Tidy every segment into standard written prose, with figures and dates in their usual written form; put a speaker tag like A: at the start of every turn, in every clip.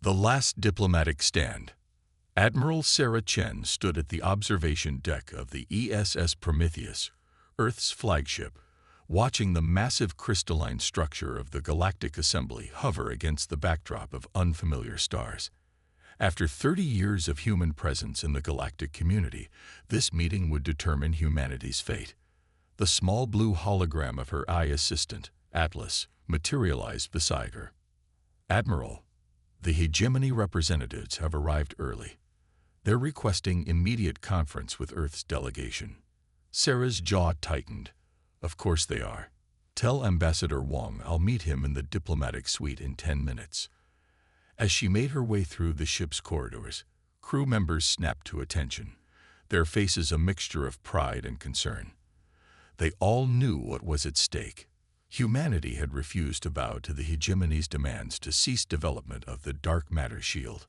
A: The last diplomatic stand. Admiral Sarah Chen stood at the observation deck of the ESS Prometheus, Earth's flagship, watching the massive crystalline structure of the Galactic Assembly hover against the backdrop of unfamiliar stars. After 30 years of human presence in the galactic community, this meeting would determine humanity's fate. The small blue hologram of her eye assistant, Atlas, materialized beside her. "Admiral, the hegemony representatives have arrived early. They're requesting immediate conference with Earth's delegation." Sarah's jaw tightened. "Of course they are. Tell Ambassador Wong I'll meet him in the diplomatic suite in 10 minutes. As she made her way through the ship's corridors, crew members snapped to attention, their faces a mixture of pride and concern. They all knew what was at stake. Humanity had refused to bow to the hegemony's demands to cease development of the dark matter shield,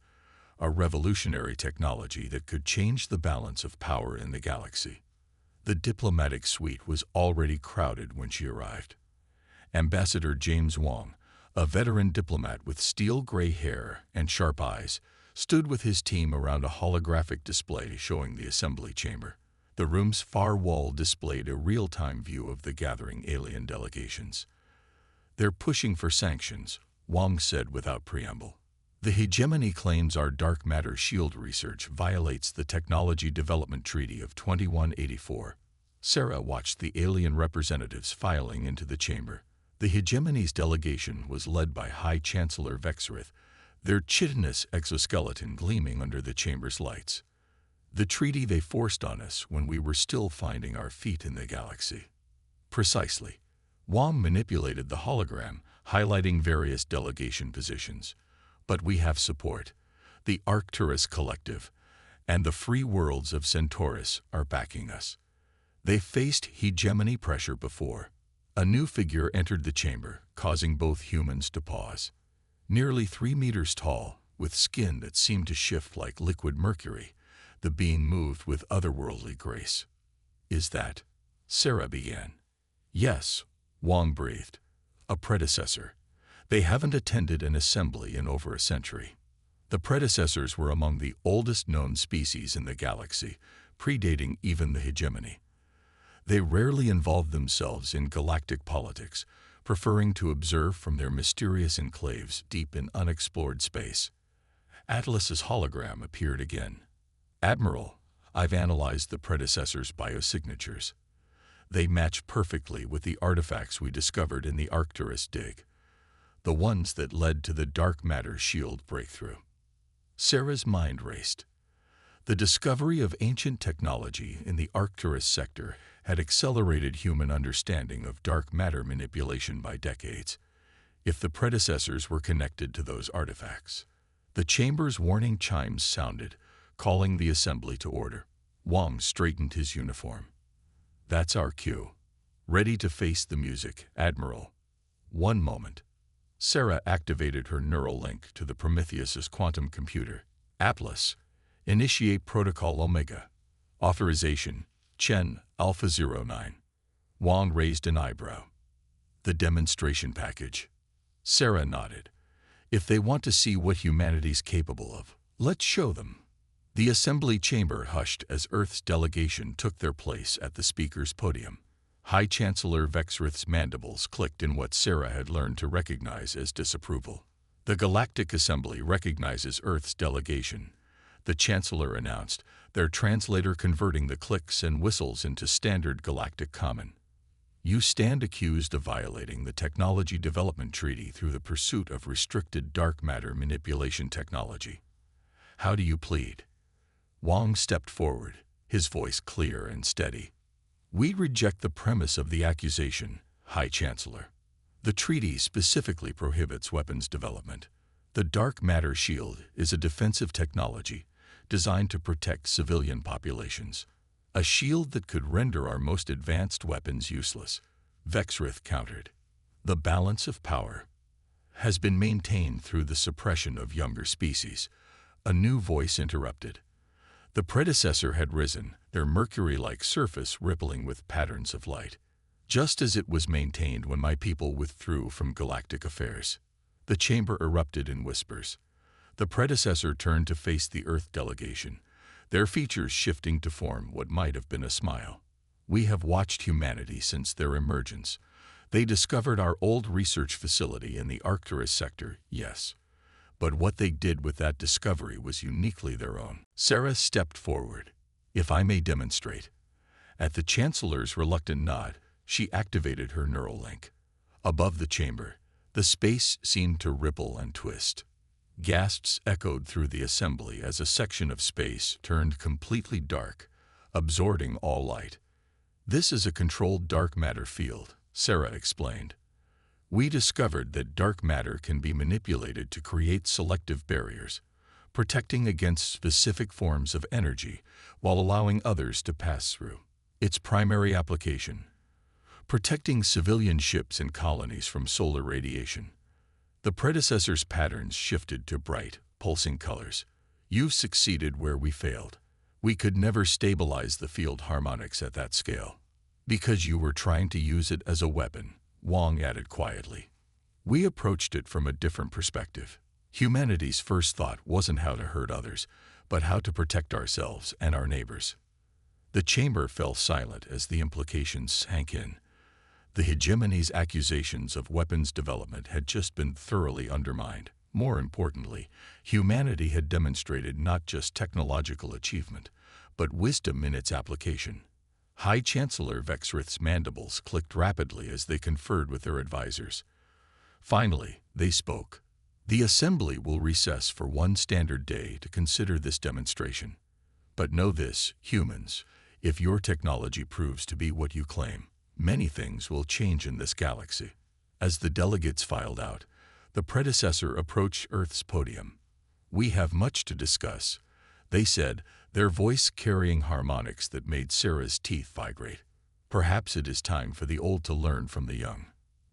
A: a revolutionary technology that could change the balance of power in the galaxy. The diplomatic suite was already crowded when she arrived. Ambassador James Wong, a veteran diplomat with steel-gray hair and sharp eyes, stood with his team around a holographic display showing the assembly chamber. The room's far wall displayed a real-time view of the gathering alien delegations. "They're pushing for sanctions," Wong said without preamble. "The hegemony claims our dark matter shield research violates the Technology Development Treaty of 2184. Sarah watched the alien representatives filing into the chamber. The hegemony's delegation was led by High Chancellor Vexrith, their chitinous exoskeleton gleaming under the chamber's lights. "The treaty they forced on us when we were still finding our feet in the galaxy." "Precisely." Wong manipulated the hologram, highlighting various delegation positions. "But we have support. The Arcturus Collective and the free worlds of Centaurus are backing us. They faced hegemony pressure before." A new figure entered the chamber, causing both humans to pause. Nearly 3 meters tall, with skin that seemed to shift like liquid mercury, the being moved with otherworldly grace. "Is that?" Sarah began. "Yes," Wong breathed. "A predecessor. They haven't attended an assembly in over a century. The predecessors were among the oldest known species in the galaxy, predating even the hegemony. They rarely involved themselves in galactic politics, preferring to observe from their mysterious enclaves deep in unexplored space." Atlas's hologram appeared again. "Admiral, I've analyzed the predecessors' biosignatures. They match perfectly with the artifacts we discovered in the Arcturus dig, the ones that led to the dark matter shield breakthrough." Sarah's mind raced. The discovery of ancient technology in the Arcturus sector had accelerated human understanding of dark matter manipulation by decades. If the predecessors were connected to those artifacts. The chamber's warning chimes sounded, calling the assembly to order. Wong straightened his uniform. "That's our cue. Ready to face the music, Admiral." "One moment." Sarah activated her neural link to the Prometheus's quantum computer. "Atlas, initiate Protocol Omega. Authorization, Chen, Alpha 09. Wong raised an eyebrow. "The demonstration package." Sarah nodded. "If they want to see what humanity's capable of, let's show them." The assembly chamber hushed as Earth's delegation took their place at the speaker's podium. High Chancellor Vexrith's mandibles clicked in what Sarah had learned to recognize as disapproval. "The Galactic Assembly recognizes Earth's delegation," the Chancellor announced, their translator converting the clicks and whistles into standard galactic common. "You stand accused of violating the Technology Development Treaty through the pursuit of restricted dark matter manipulation technology. How do you plead?" Wong stepped forward, his voice clear and steady. "We reject the premise of the accusation, High Chancellor. The treaty specifically prohibits weapons development. The dark matter shield is a defensive technology designed to protect civilian populations. A shield that could render our most advanced weapons useless," Vexrith countered. "The balance of power has been maintained through the suppression of younger species," a new voice interrupted. The predecessor had risen, their mercury-like surface rippling with patterns of light, just as it was maintained when my people withdrew from galactic affairs. The chamber erupted in whispers. The predecessor turned to face the Earth delegation, their features shifting to form what might have been a smile. "We have watched humanity since their emergence. They discovered our old research facility in the Arcturus sector, yes. But what they did with that discovery was uniquely their own." Sarah stepped forward. "If I may demonstrate." At the Chancellor's reluctant nod, she activated her neural link. Above the chamber, the space seemed to ripple and twist. Gasps echoed through the assembly as a section of space turned completely dark, absorbing all light. "This is a controlled dark matter field," Sarah explained. "We discovered that dark matter can be manipulated to create selective barriers, protecting against specific forms of energy while allowing others to pass through. Its primary application: protecting civilian ships and colonies from solar radiation." The predecessor's patterns shifted to bright, pulsing colors. "You've succeeded where we failed. We could never stabilize the field harmonics at that scale." "Because you were trying to use it as a weapon," Wong added quietly. "We approached it from a different perspective. Humanity's first thought wasn't how to hurt others, but how to protect ourselves and our neighbors." The chamber fell silent as the implications sank in. The hegemony's accusations of weapons development had just been thoroughly undermined. More importantly, humanity had demonstrated not just technological achievement, but wisdom in its application. High Chancellor Vexrith's mandibles clicked rapidly as they conferred with their advisors. Finally, they spoke. "The Assembly will recess for one standard day to consider this demonstration. But know this, humans, if your technology proves to be what you claim, many things will change in this galaxy." As the delegates filed out, the predecessor approached Earth's podium. "We have much to discuss," they said, their voice carrying harmonics that made Sarah's teeth vibrate. "Perhaps it is time for the old to learn from the young."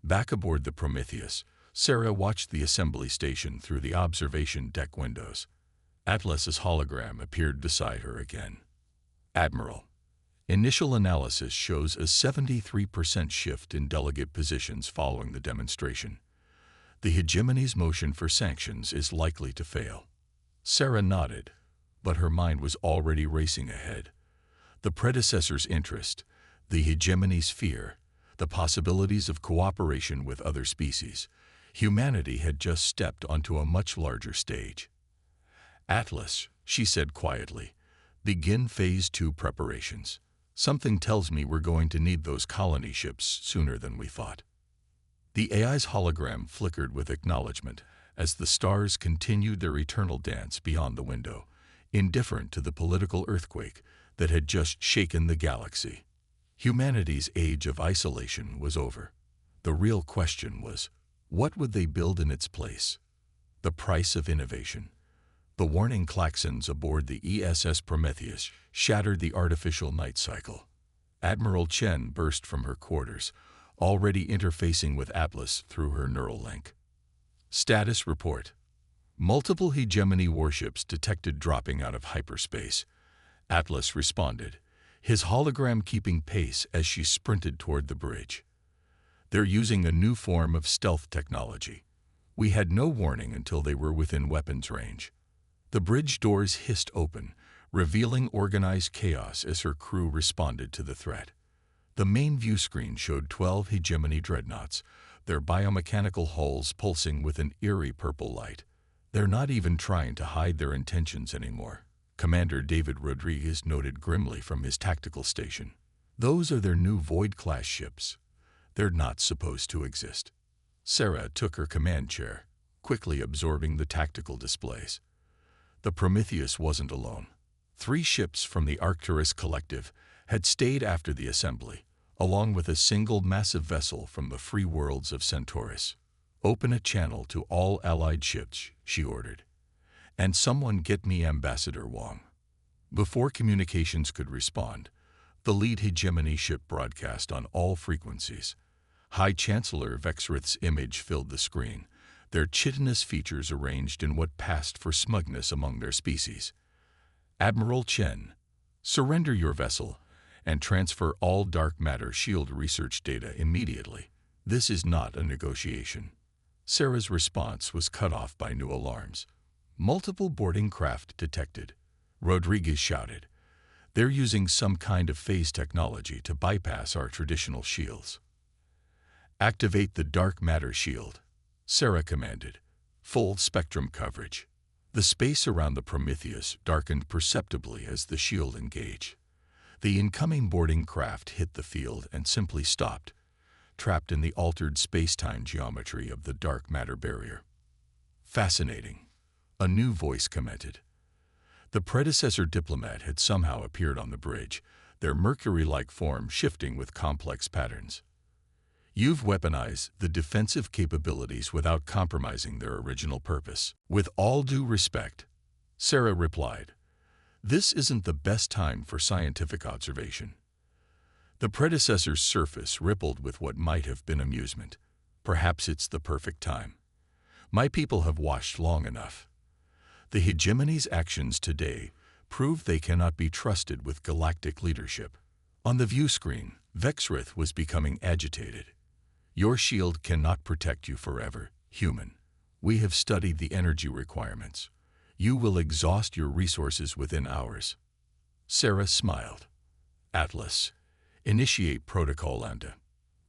A: Back aboard the Prometheus, Sarah watched the assembly station through the observation deck windows. Atlas's hologram appeared beside her again. "Admiral, initial analysis shows a 73% shift in delegate positions following the demonstration. The hegemony's motion for sanctions is likely to fail." Sarah nodded, but her mind was already racing ahead. The predecessor's interest, the hegemony's fear, the possibilities of cooperation with other species. Humanity had just stepped onto a much larger stage. "Atlas," she said quietly, "begin Phase 2 preparations. Something tells me we're going to need those colony ships sooner than we thought." The AI's hologram flickered with acknowledgement as the stars continued their eternal dance beyond the window, indifferent to the political earthquake that had just shaken the galaxy. Humanity's age of isolation was over. The real question was, what would they build in its place? The price of innovation. The warning klaxons aboard the ESS Prometheus shattered the artificial night cycle. Admiral Chen burst from her quarters, already interfacing with Atlas through her neural link. "Status report. Multiple hegemony warships detected dropping out of hyperspace." Atlas responded, his hologram keeping pace as she sprinted toward the bridge. "They're using a new form of stealth technology. We had no warning until they were within weapons range." The bridge doors hissed open, revealing organized chaos as her crew responded to the threat. The main view screen showed 12 hegemony dreadnoughts, their biomechanical hulls pulsing with an eerie purple light. "They're not even trying to hide their intentions anymore," Commander David Rodriguez noted grimly from his tactical station. "Those are their new Void-class ships. They're not supposed to exist." Sarah took her command chair, quickly absorbing the tactical displays. The Prometheus wasn't alone. 3 ships from the Arcturus Collective had stayed after the assembly, along with a single massive vessel from the free worlds of Centaurus. "Open a channel to all allied ships," she ordered. "And someone get me Ambassador Wong." Before communications could respond, the lead hegemony ship broadcast on all frequencies. High Chancellor Vexrith's image filled the screen, their chitinous features arranged in what passed for smugness among their species. "Admiral Chen, surrender your vessel and transfer all dark matter shield research data immediately. This is not a negotiation." Sarah's response was cut off by new alarms. Multiple boarding craft detected, Rodriguez shouted. They're using some kind of phase technology to bypass our traditional shields. Activate the dark matter shield, Sarah commanded. Full spectrum coverage. The space around the Prometheus darkened perceptibly as the shield engaged. The incoming boarding craft hit the field and simply stopped, trapped in the altered space-time geometry of the dark matter barrier. Fascinating, a new voice commented. The predecessor diplomat had somehow appeared on the bridge, their Mercury-like form shifting with complex patterns. You've weaponized the defensive capabilities without compromising their original purpose. With all due respect, Sarah replied, this isn't the best time for scientific observation. The predecessor's surface rippled with what might have been amusement. Perhaps it's the perfect time. My people have watched long enough. The hegemony's actions today prove they cannot be trusted with galactic leadership. On the view screen, Vexrith was becoming agitated. Your shield cannot protect you forever, human. We have studied the energy requirements. You will exhaust your resources within hours. Sarah smiled. Atlas, initiate Protocol Lambda.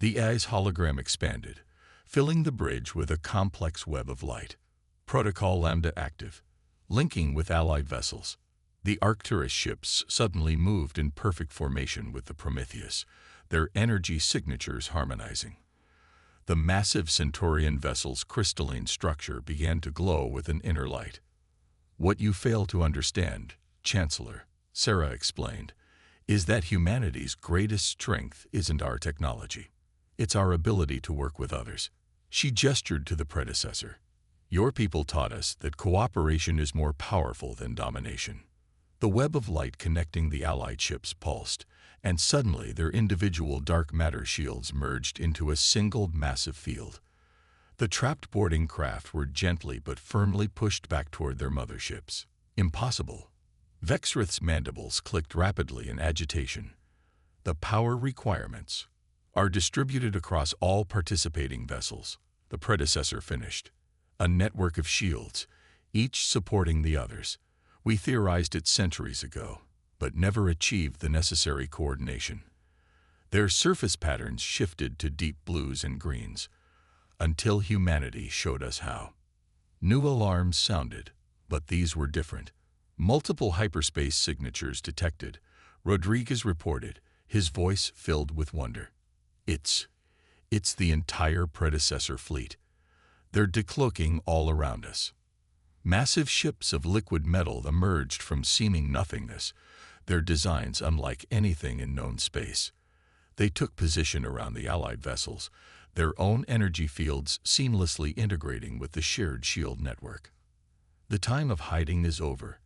A: The AI's hologram expanded, filling the bridge with a complex web of light. Protocol Lambda active, linking with allied vessels. The Arcturus ships suddenly moved in perfect formation with the Prometheus, their energy signatures harmonizing. The massive Centaurian vessel's crystalline structure began to glow with an inner light. What you fail to understand, Chancellor, Sarah explained, is that humanity's greatest strength isn't our technology. It's our ability to work with others. She gestured to the predecessor. Your people taught us that cooperation is more powerful than domination. The web of light connecting the allied ships pulsed, and suddenly their individual dark matter shields merged into a single massive field. The trapped boarding craft were gently but firmly pushed back toward their motherships. Impossible. Vexrith's mandibles clicked rapidly in agitation. The power requirements are distributed across all participating vessels, the predecessor finished. A network of shields, each supporting the others. We theorized it centuries ago, but never achieved the necessary coordination. Their surface patterns shifted to deep blues and greens, until humanity showed us how. New alarms sounded, but these were different. Multiple hyperspace signatures detected, Rodriguez reported, his voice filled with wonder. It's the entire predecessor fleet. They're decloaking all around us. Massive ships of liquid metal emerged from seeming nothingness, their designs unlike anything in known space. They took position around the Allied vessels, their own energy fields seamlessly integrating with the shared shield network. The time of hiding is over,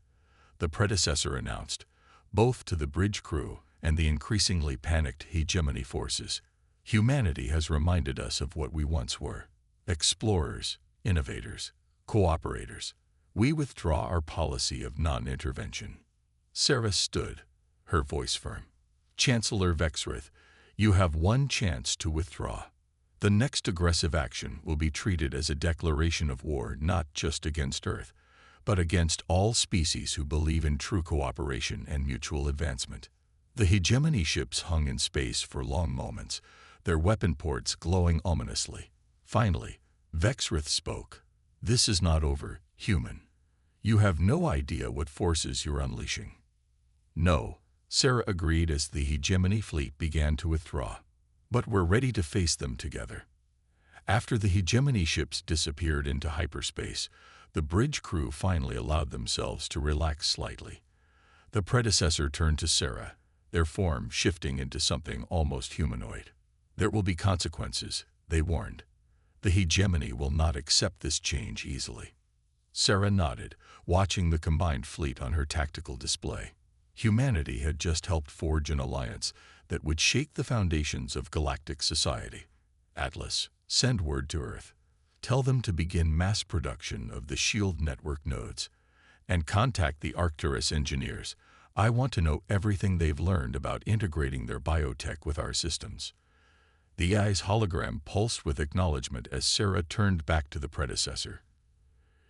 A: the predecessor announced, both to the bridge crew and the increasingly panicked hegemony forces. Humanity has reminded us of what we once were: explorers, innovators, cooperators. We withdraw our policy of non-intervention. Sarah stood, her voice firm. Chancellor Vexrith, you have one chance to withdraw. The next aggressive action will be treated as a declaration of war not just against Earth, but against all species who believe in true cooperation and mutual advancement. The hegemony ships hung in space for long moments, their weapon ports glowing ominously. Finally, Vexrith spoke. This is not over, human. You have no idea what forces you're unleashing. No, Sarah agreed as the hegemony fleet began to withdraw. But we're ready to face them together. After the hegemony ships disappeared into hyperspace, the bridge crew finally allowed themselves to relax slightly. The predecessor turned to Sarah, their form shifting into something almost humanoid. There will be consequences, they warned. The hegemony will not accept this change easily. Sarah nodded, watching the combined fleet on her tactical display. Humanity had just helped forge an alliance that would shake the foundations of galactic society. Atlas, send word to Earth. Tell them to begin mass production of the SHIELD network nodes. And contact the Arcturus engineers. I want to know everything they've learned about integrating their biotech with our systems. The AI's hologram pulsed with acknowledgement as Sarah turned back to the predecessor.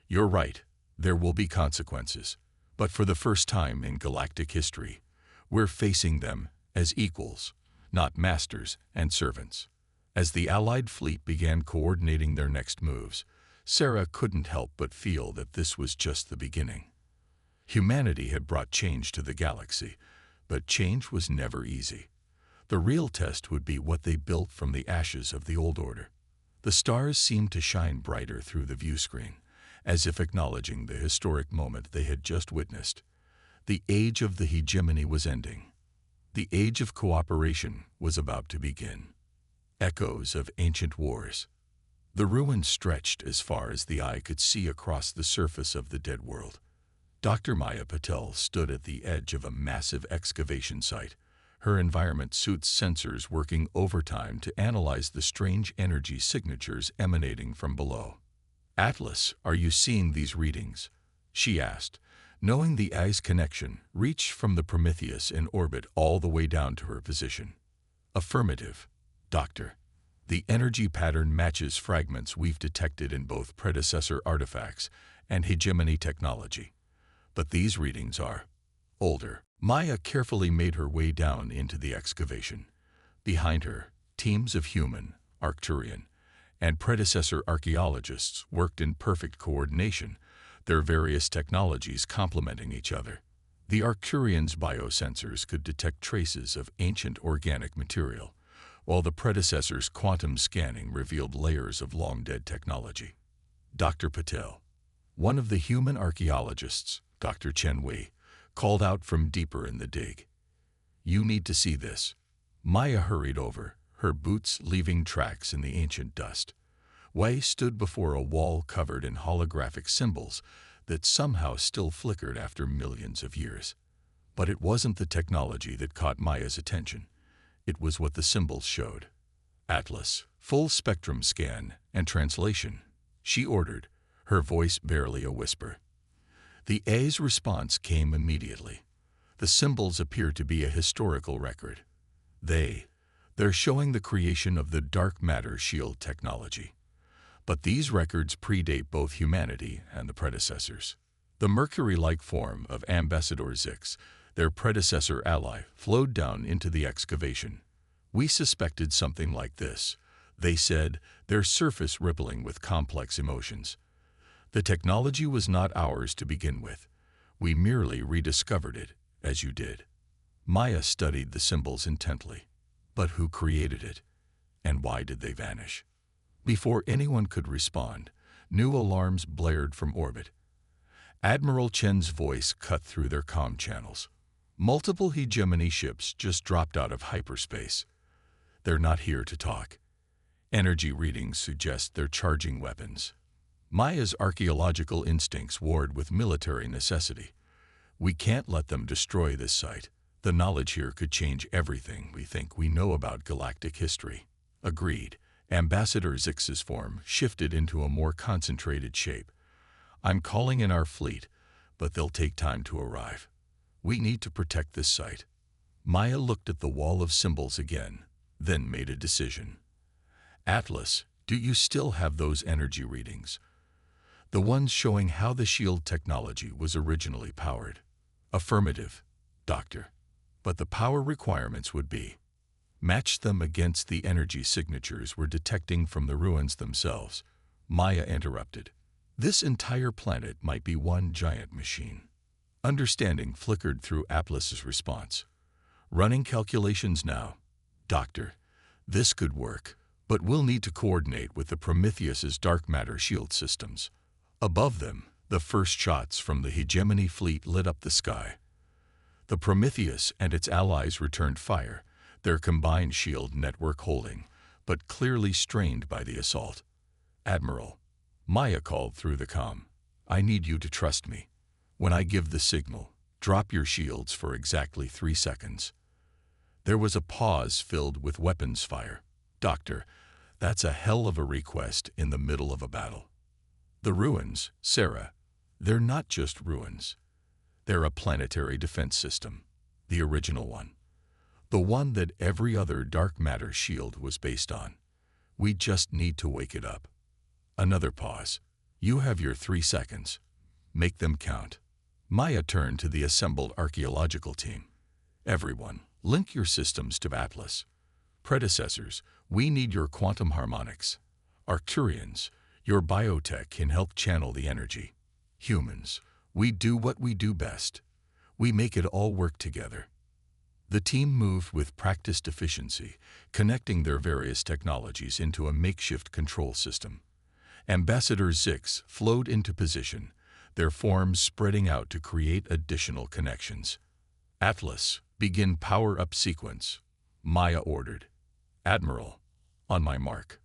A: You're right. There will be consequences, but for the first time in galactic history, we're facing them as equals, not masters and servants. As the Allied fleet began coordinating their next moves, Sarah couldn't help but feel that this was just the beginning. Humanity had brought change to the galaxy, but change was never easy. The real test would be what they built from the ashes of the old order. The stars seemed to shine brighter through the viewscreen, as if acknowledging the historic moment they had just witnessed. The age of the hegemony was ending. The age of cooperation was about to begin. Echoes of ancient wars. The ruins stretched as far as the eye could see across the surface of the dead world. Dr. Maya Patel stood at the edge of a massive excavation site, her environment suit's sensors working overtime to analyze the strange energy signatures emanating from below. "Atlas, are you seeing these readings?" she asked, knowing the eye's connection reached from the Prometheus in orbit all the way down to her position. "Affirmative, Doctor. The energy pattern matches fragments we've detected in both predecessor artifacts and hegemony technology. But these readings are older." Maya carefully made her way down into the excavation. Behind her, teams of human, Arcturian, and predecessor archaeologists worked in perfect coordination, their various technologies complementing each other. The Arcturians' biosensors could detect traces of ancient organic material, while the predecessors' quantum scanning revealed layers of long-dead technology. Dr. Patel, one of the human archaeologists, Dr. Chen Wei, called out from deeper in the dig. "You need to see this." Maya hurried over, her boots leaving tracks in the ancient dust. Wei stood before a wall covered in holographic symbols that somehow still flickered after millions of years. But it wasn't the technology that caught Maya's attention. It was what the symbols showed. "Atlas, full spectrum scan and translation," she ordered, her voice barely a whisper. The A's response came immediately. The symbols appear to be a historical record. They're showing the creation of the dark matter shield technology. But these records predate both humanity and the predecessors. The Mercury-like form of Ambassador Zix, their predecessor ally, flowed down into the excavation. "We suspected something like this," they said, their surface rippling with complex emotions. "The technology was not ours to begin with. We merely rediscovered it, as you did." Maya studied the symbols intently. But who created it? And why did they vanish? Before anyone could respond, new alarms blared from orbit. Admiral Chen's voice cut through their comm channels. "Multiple hegemony ships just dropped out of hyperspace. They're not here to talk. Energy readings suggest they're charging weapons." Maya's archaeological instincts warred with military necessity. "We can't let them destroy this site. The knowledge here could change everything we think we know about galactic history." "Agreed." Ambassador Zix's form shifted into a more concentrated shape. "I'm calling in our fleet, but they'll take time to arrive. We need to protect this site." Maya looked at the wall of symbols again, then made a decision. "Atlas, do you still have those energy readings? The ones showing how the shield technology was originally powered?" "Affirmative, Doctor. But the power requirements would be..." "Match them against the energy signatures we're detecting from the ruins themselves," Maya interrupted. "This entire planet might be one giant machine." Understanding flickered through Atlas's response. "Running calculations now. Doctor, this could work, but we'll need to coordinate with the Prometheus's dark matter shield systems." Above them, the first shots from the hegemony fleet lit up the sky. The Prometheus and its allies returned fire, their combined shield network holding, but clearly strained by the assault. "Admiral," Maya called through the comm, "I need you to trust me. When I give the signal, drop your shields for exactly 3 seconds." There was a pause filled with weapons fire. "Doctor, that's a hell of a request in the middle of a battle." "The ruins, Sarah, they're not just ruins. They're a planetary defense system, the original one. The one that every other dark matter shield was based on. We just need to wake it up." Another pause. "You have your 3 seconds." Make them count. Maya turned to the assembled archaeological team. Everyone, link your systems to Atlas. Predecessors, we need your quantum harmonics. Arcturians, your biotech can help channel the energy. Humans, we do what we do best. We make it all work together. The team moved with practiced efficiency, connecting their various technologies into a makeshift control system. Ambassador Zix flowed into position, their forms spreading out to create additional connections. Atlas, begin power-up sequence, Maya ordered. Admiral, on my mark.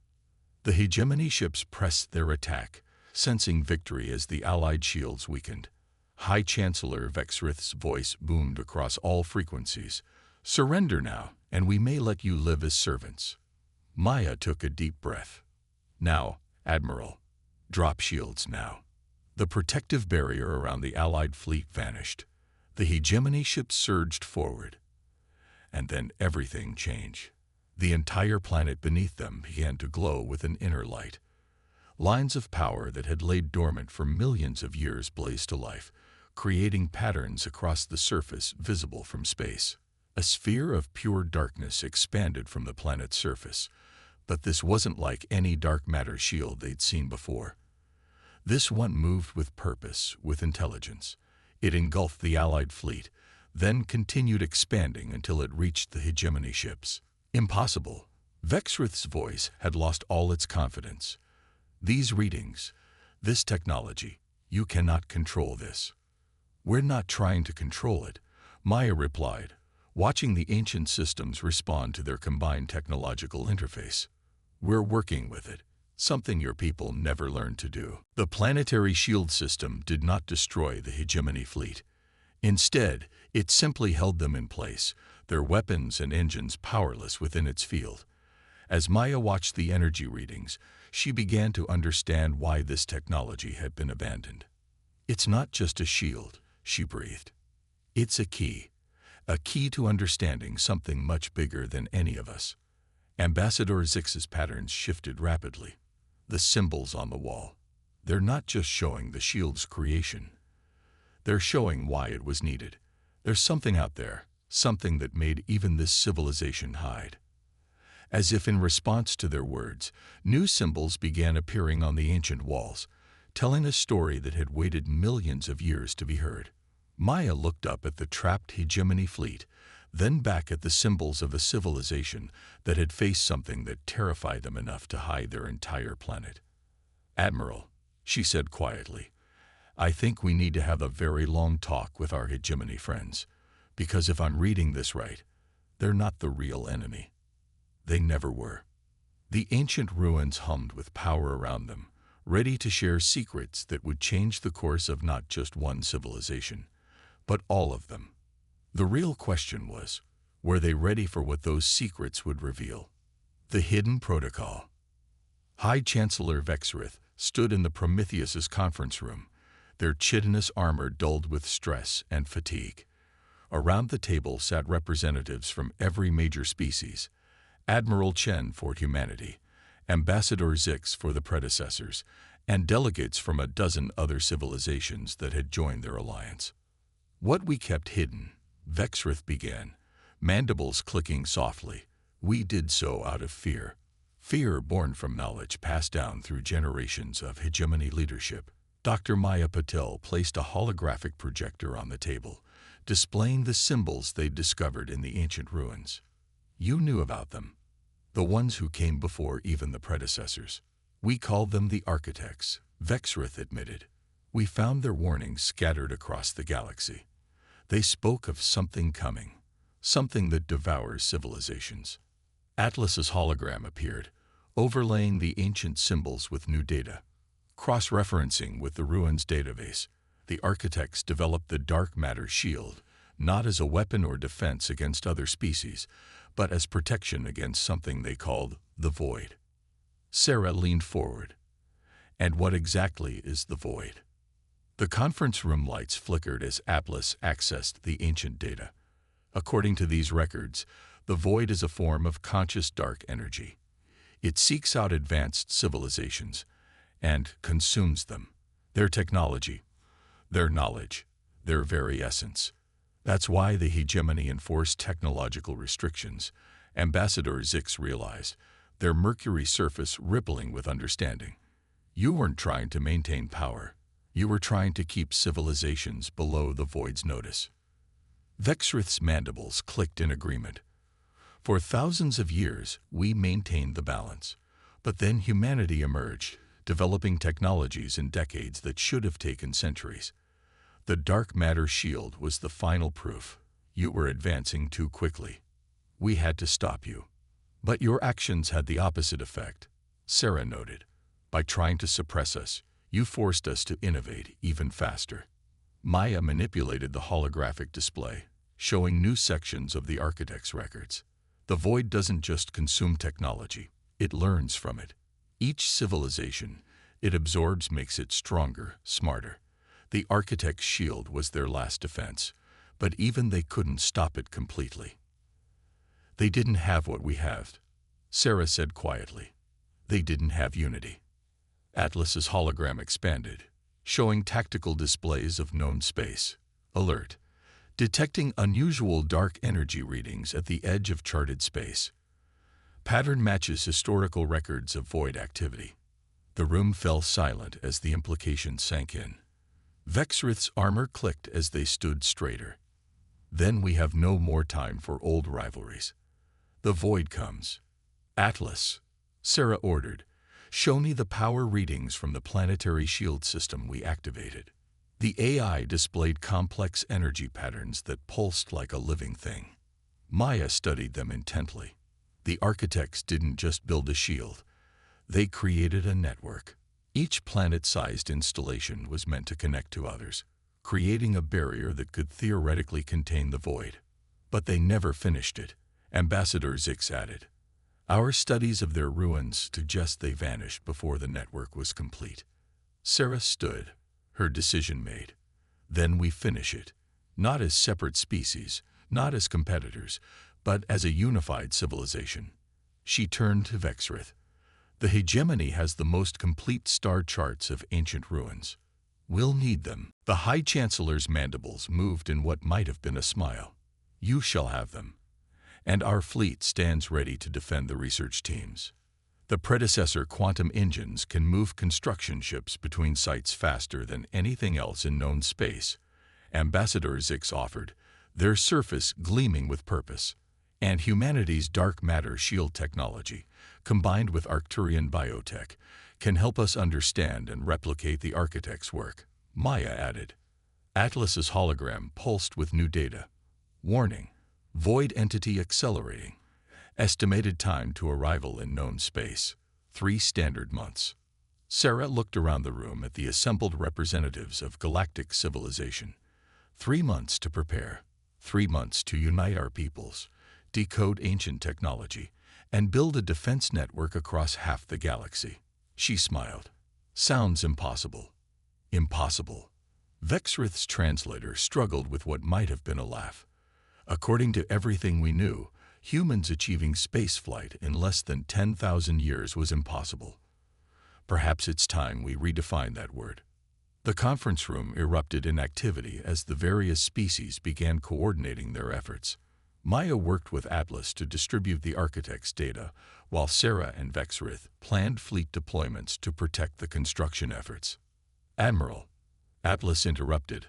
A: The hegemony ships pressed their attack, sensing victory as the Allied shields weakened. High Chancellor Vexrith's voice boomed across all frequencies. Surrender now, and we may let you live as servants. Maya took a deep breath. Now, Admiral, drop shields now. The protective barrier around the Allied fleet vanished. The hegemony ships surged forward. And then everything changed. The entire planet beneath them began to glow with an inner light. Lines of power that had laid dormant for millions of years blazed to life, creating patterns across the surface visible from space. A sphere of pure darkness expanded from the planet's surface, but this wasn't like any dark matter shield they'd seen before. This one moved with purpose, with intelligence. It engulfed the Allied fleet, then continued expanding until it reached the hegemony ships. Impossible. Vexrith's voice had lost all its confidence. These readings, this technology, you cannot control this. We're not trying to control it, Maya replied, watching the ancient systems respond to their combined technological interface. We're working with it, something your people never learned to do. The planetary shield system did not destroy the hegemony fleet. Instead, it simply held them in place, their weapons and engines powerless within its field. As Maya watched the energy readings, she began to understand why this technology had been abandoned. It's not just a shield, she breathed. It's a key to understanding something much bigger than any of us. Ambassador Zix's patterns shifted rapidly. The symbols on the wall, they're not just showing the shield's creation. They're showing why it was needed. There's something out there, something that made even this civilization hide. As if in response to their words, new symbols began appearing on the ancient walls, telling a story that had waited millions of years to be heard. Maya looked up at the trapped hegemony fleet, then back at the symbols of a civilization that had faced something that terrified them enough to hide their entire planet. Admiral, she said quietly, I think we need to have a very long talk with our hegemony friends, because if I'm reading this right, they're not the real enemy. They never were. The ancient ruins hummed with power around them, ready to share secrets that would change the course of not just one civilization, but all of them. The real question was, were they ready for what those secrets would reveal? The hidden protocol. High Chancellor Vexrith stood in the Prometheus's conference room, their chitinous armor dulled with stress and fatigue. Around the table sat representatives from every major species, Admiral Chen for humanity, Ambassador Zix for the predecessors, and delegates from a dozen other civilizations that had joined their alliance. What we kept hidden, Vexrith began, mandibles clicking softly. We did so out of fear. Fear born from knowledge passed down through generations of hegemony leadership. Dr. Maya Patel placed a holographic projector on the table, displaying the symbols they'd discovered in the ancient ruins. You knew about them, the ones who came before even the predecessors. We called them the architects, Vexrith admitted. We found their warnings scattered across the galaxy. They spoke of something coming, something that devours civilizations. Atlas's hologram appeared, overlaying the ancient symbols with new data. Cross-referencing with the ruins database, the architects developed the dark matter shield, not as a weapon or defense against other species, but as protection against something they called the void. Sarah leaned forward. And what exactly is the void? The conference room lights flickered as Atlas accessed the ancient data. According to these records, the void is a form of conscious dark energy. It seeks out advanced civilizations and consumes them. Their technology, their knowledge, their very essence. That's why the hegemony enforced technological restrictions. Ambassador Zix realized, their Mercury surface rippling with understanding. You weren't trying to maintain power. You were trying to keep civilizations below the void's notice. Vexrith's mandibles clicked in agreement. For thousands of years, we maintained the balance. But then humanity emerged, developing technologies in decades that should have taken centuries. The dark matter shield was the final proof. You were advancing too quickly. We had to stop you. But your actions had the opposite effect, Sarah noted. By trying to suppress us, you forced us to innovate even faster. Maya manipulated the holographic display, showing new sections of the architect's records. The void doesn't just consume technology, it learns from it. Each civilization it absorbs makes it stronger, smarter. The architect's shield was their last defense, but even they couldn't stop it completely. They didn't have what we have, Sarah said quietly. They didn't have unity. Atlas's hologram expanded, showing tactical displays of known space. Alert. Detecting unusual dark energy readings at the edge of charted space. Pattern matches historical records of void activity. The room fell silent as the implications sank in. Vexrith's armor clicked as they stood straighter. Then we have no more time for old rivalries. The void comes. Atlas, Sarah ordered, show me the power readings from the planetary shield system we activated. The AI displayed complex energy patterns that pulsed like a living thing. Maya studied them intently. The architects didn't just build a shield. They created a network. Each planet-sized installation was meant to connect to others, creating a barrier that could theoretically contain the void. But they never finished it, Ambassador Zix added. Our studies of their ruins suggest they vanished before the network was complete. Sarah stood, her decision made. Then we finish it, not as separate species, not as competitors, but as a unified civilization. She turned to Vexrith. The hegemony has the most complete star charts of ancient ruins. We'll need them. The High Chancellor's mandibles moved in what might have been a smile. You shall have them. And our fleet stands ready to defend the research teams. The predecessor quantum engines can move construction ships between sites faster than anything else in known space, Ambassador Zix offered, their surface gleaming with purpose. And humanity's dark matter shield technology, combined with Arcturian biotech, can help us understand and replicate the architect's work, Maya added. Atlas's hologram pulsed with new data. Warning: void entity accelerating. Estimated time to arrival in known space, 3 standard months. Sarah looked around the room at the assembled representatives of galactic civilization. 3 months to prepare, 3 months to unite our peoples, decode ancient technology, and build a defense network across half the galaxy. She smiled. Sounds impossible. Impossible. Vexrith's translator struggled with what might have been a laugh. According to everything we knew, humans achieving spaceflight in less than 10,000 years was impossible. Perhaps it's time we redefine that word. The conference room erupted in activity as the various species began coordinating their efforts. Maya worked with Atlas to distribute the architect's data, while Sarah and Vexrith planned fleet deployments to protect the construction efforts. Admiral, Atlas interrupted,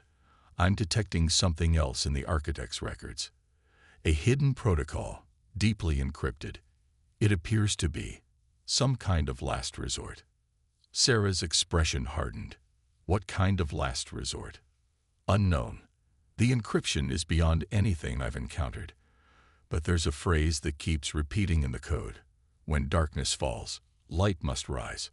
A: I'm detecting something else in the architect's records. A hidden protocol, deeply encrypted. It appears to be some kind of last resort. Sarah's expression hardened. What kind of last resort? Unknown. The encryption is beyond anything I've encountered. But there's a phrase that keeps repeating in the code. When darkness falls, light must rise.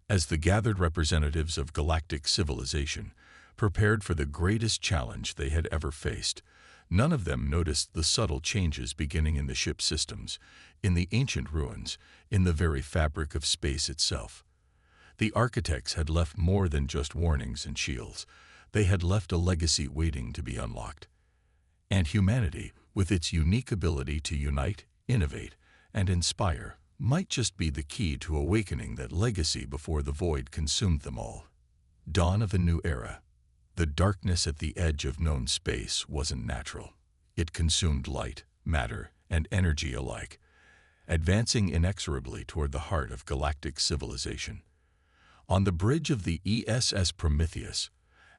A: As the gathered representatives of galactic civilization prepared for the greatest challenge they had ever faced, none of them noticed the subtle changes beginning in the ship systems, in the ancient ruins, in the very fabric of space itself. The architects had left more than just warnings and shields. They had left a legacy waiting to be unlocked. And humanity, with its unique ability to unite, innovate, and inspire, might just be the key to awakening that legacy before the void consumed them all. Dawn of a new era. The darkness at the edge of known space wasn't natural. It consumed light, matter, and energy alike, advancing inexorably toward the heart of galactic civilization. On the bridge of the ESS Prometheus,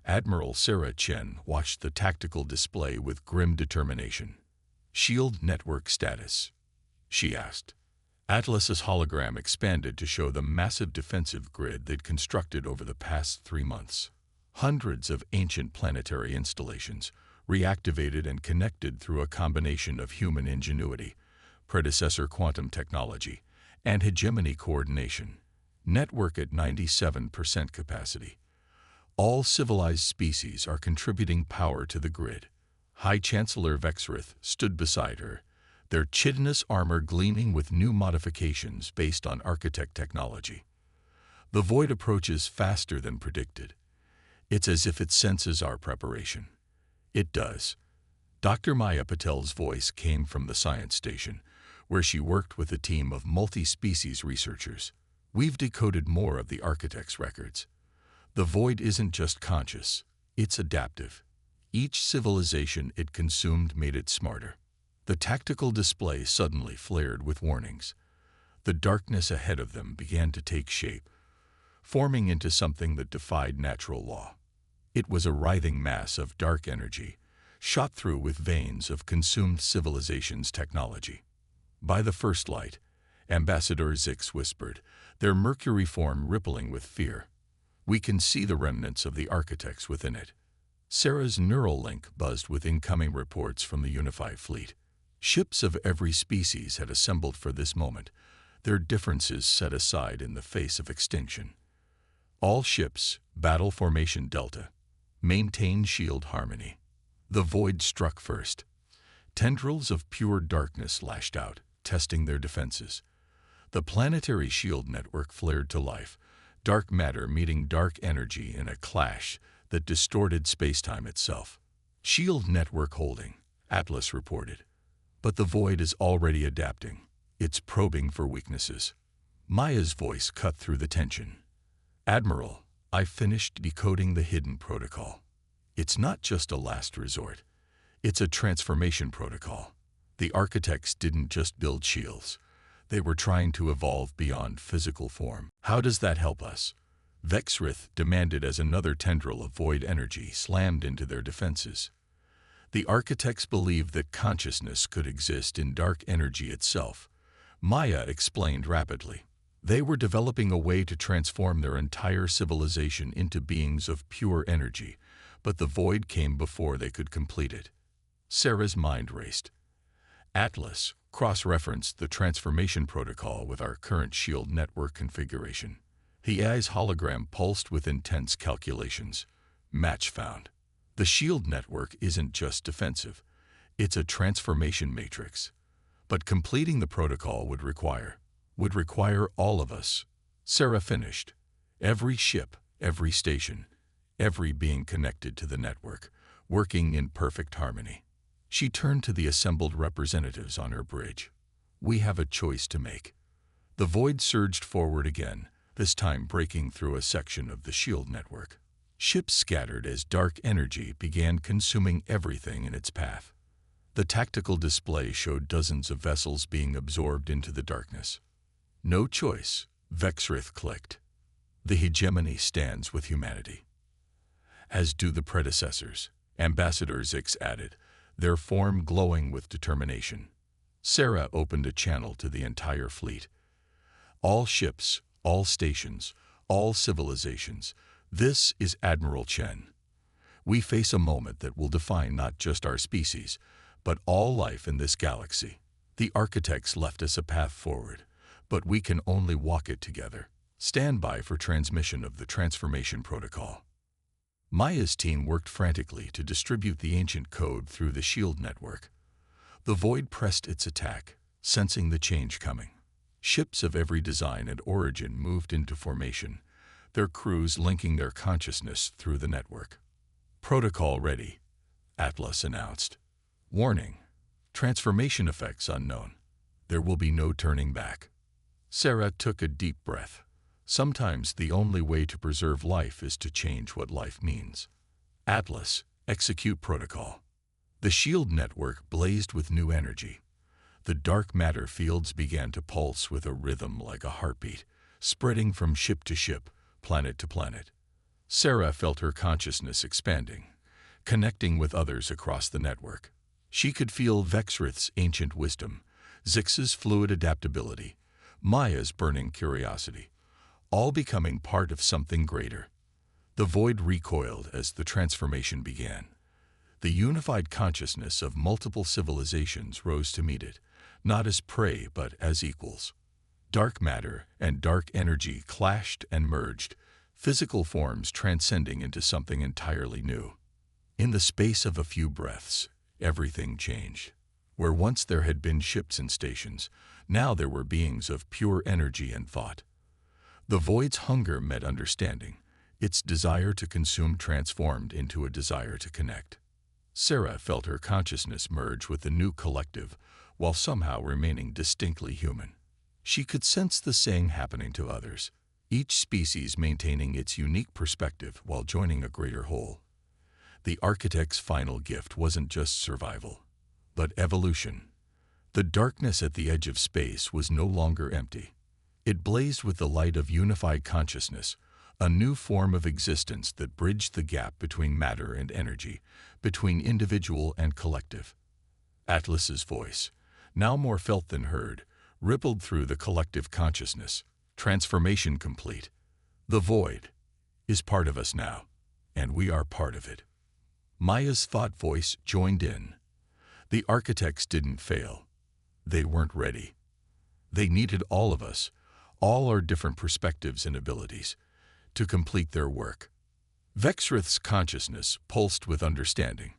A: Admiral Sarah Chen watched the tactical display with grim determination. "Shield network status?" she asked. Atlas's hologram expanded to show the massive defensive grid they'd constructed over the past 3 months. Hundreds of ancient planetary installations, reactivated and connected through a combination of human ingenuity, predecessor quantum technology, and hegemony coordination. Network at 97% capacity. All civilized species are contributing power to the grid. High Chancellor Vexrith stood beside her, their chitinous armor gleaming with new modifications based on architect technology. The void approaches faster than predicted. It's as if it senses our preparation. It does. Dr. Maya Patel's voice came from the science station, where she worked with a team of multi-species researchers. "We've decoded more of the architect's records. The void isn't just conscious, it's adaptive. Each civilization it consumed made it smarter." The tactical display suddenly flared with warnings. The darkness ahead of them began to take shape, forming into something that defied natural law. It was a writhing mass of dark energy, shot through with veins of consumed civilization's technology. By the first light, Ambassador Zix whispered, their mercury form rippling with fear. "We can see the remnants of the architects within it." Sarah's neural link buzzed with incoming reports from the unified fleet. Ships of every species had assembled for this moment, their differences set aside in the face of extinction. All ships, battle formation Delta, maintain shield harmony. The void struck first. Tendrils of pure darkness lashed out, testing their defenses. The planetary shield network flared to life, dark matter meeting dark energy in a clash that distorted spacetime itself. "Shield network holding," Atlas reported. "But the void is already adapting. It's probing for weaknesses." Maya's voice cut through the tension. "Admiral, I finished decoding the hidden protocol. It's not just a last resort. It's a transformation protocol. The architects didn't just build shields. They were trying to evolve beyond physical form." "How does that help us?" Vexrith demanded as another tendril of void energy slammed into their defenses. "The architects believed that consciousness could exist in dark energy itself," Maya explained rapidly. "They were developing a way to transform their entire civilization into beings of pure energy, but the void came before they could complete it." Sarah's mind raced. Atlas cross-referenced the transformation protocol with our current shield network configuration. The AI's hologram pulsed with intense calculations. Match found. The shield network isn't just defensive. It's a transformation matrix. But completing the protocol would require all of us. Sarah finished. Every ship, every station, every being connected to the network, working in perfect harmony. She turned to the assembled representatives on her bridge. "We have a choice to make." The void surged forward again, this time breaking through a section of the shield network. Ships scattered as dark energy began consuming everything in its path. The tactical display showed dozens of vessels being absorbed into the darkness. "No choice," Vexrith clicked. "The hegemony stands with humanity." "As do the predecessors," Ambassador Zix added, their form glowing with determination. Sarah opened a channel to the entire fleet. "All ships, all stations, all civilizations, this is Admiral Chen. We face a moment that will define not just our species, but all life in this galaxy. The architects left us a path forward, but we can only walk it together. Stand by for transmission of the transformation protocol." Maya's team worked frantically to distribute the ancient code through the shield network. The void pressed its attack, sensing the change coming. Ships of every design and origin moved into formation, their crews linking their consciousness through the network. "Protocol ready," Atlas announced. "Warning, transformation effects unknown. There will be no turning back." Sarah took a deep breath. Sometimes the only way to preserve life is to change what life means. Atlas, execute protocol. The shield network blazed with new energy. The dark matter fields began to pulse with a rhythm like a heartbeat, spreading from ship to ship, planet to planet. Sarah felt her consciousness expanding, connecting with others across the network. She could feel Vexrith's ancient wisdom, Zix's fluid adaptability, Maya's burning curiosity, all becoming part of something greater. The void recoiled as the transformation began. The unified consciousness of multiple civilizations rose to meet it, not as prey but as equals. Dark matter and dark energy clashed and merged, physical forms transcending into something entirely new. In the space of a few breaths, everything changed. Where once there had been ships and stations, now there were beings of pure energy and thought. The void's hunger met understanding, its desire to consume transformed into a desire to connect. Sarah felt her consciousness merge with the new collective, while somehow remaining distinctly human. She could sense the same happening to others, each species maintaining its unique perspective while joining a greater whole. The architect's final gift wasn't just survival, but evolution. The darkness at the edge of space was no longer empty. It blazed with the light of unified consciousness, a new form of existence that bridged the gap between matter and energy, between individual and collective. Atlas's voice, now more felt than heard, rippled through the collective consciousness. Transformation complete. The void is part of us now, and we are part of it. Maya's thought voice joined in. The architects didn't fail. They weren't ready. They needed all of us, all our different perspectives and abilities, to complete their work. Vexrith's consciousness pulsed with understanding,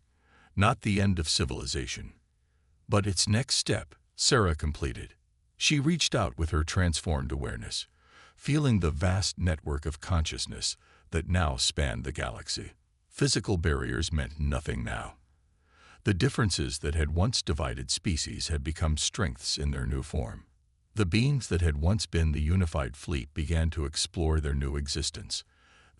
A: not the end of civilization, but its next step. Sarah completed. She reached out with her transformed awareness, feeling the vast network of consciousness that now spanned the galaxy. Physical barriers meant nothing now. The differences that had once divided species had become strengths in their new form. The beings that had once been the unified fleet began to explore their new existence.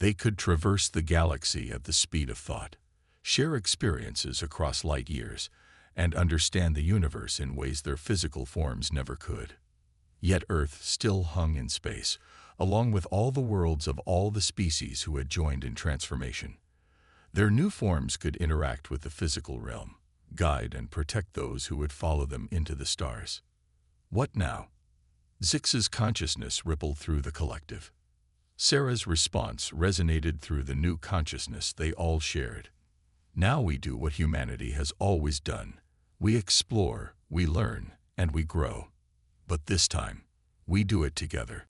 A: They could traverse the galaxy at the speed of thought, share experiences across light years, and understand the universe in ways their physical forms never could. Yet Earth still hung in space, along with all the worlds of all the species who had joined in transformation. Their new forms could interact with the physical realm, guide and protect those who would follow them into the stars. What now? Zix's consciousness rippled through the collective. Sarah's response resonated through the new consciousness they all shared. Now we do what humanity has always done. We explore, we learn, and we grow. But this time, we do it together.